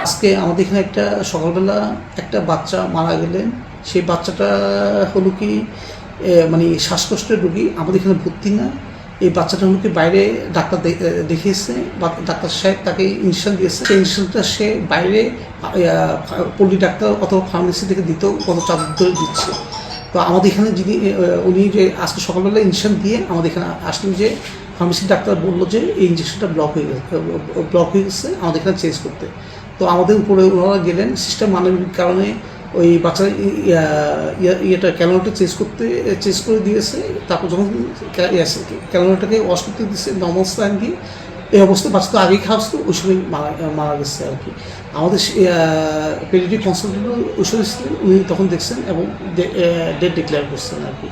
আজকে আমাদের এখানে একটা সকালবেলা একটা বাচ্চা মারা গেলেন। সেই বাচ্চাটা হলো কি মানে শ্বাসকষ্টের রোগী, আমাদের এখানে ভর্তি না। এই বাচ্চাটা হলো কি বাইরে ডাক্তার দেখিয়েছে, ডাক্তার সাহেব তাকে ইনজেকশন দিয়েছে। সেই ইনজেকশনটা সে বাইরে পল্লী ডাক্তার অথবা ফার্মেসি থেকে দিতেও গত 4 দিন ধরে দিচ্ছে। তো আমাদের এখানে যিনি উনি যে আজকে সকালবেলা ইনজেকশন দিয়ে আমাদের এখানে আসলেন, যে ফার্মেসির ডাক্তার বললো যে এই ইনজেকশনটা ব্লক হয়ে গেছে, আমাদের এখানে চেঞ্জ করতে। তো আমাদের উপরে ওনারা গেলেন, সিস্টেম মানবিক কারণে ওই বাচ্চার ইয়েটা ক্যালেন্ডারটা চেঞ্জ করে দিয়েছে। তারপর যখন ক্যালেন্ডারটাকে ওয়াশ করতে দিচ্ছে নর্মাল স্থান গিয়ে, এই অবস্থায় বাচ্চা তো আগেই খাওয়া ছিল, ওই সময় মারা গেছে আর কি। আমাদের পেডিয়াট্রিক কনসালটেন্ট ওই সময় উনি তখন দেখছেন এবং ডেট ডিক্লেয়ার করছেন আর কি।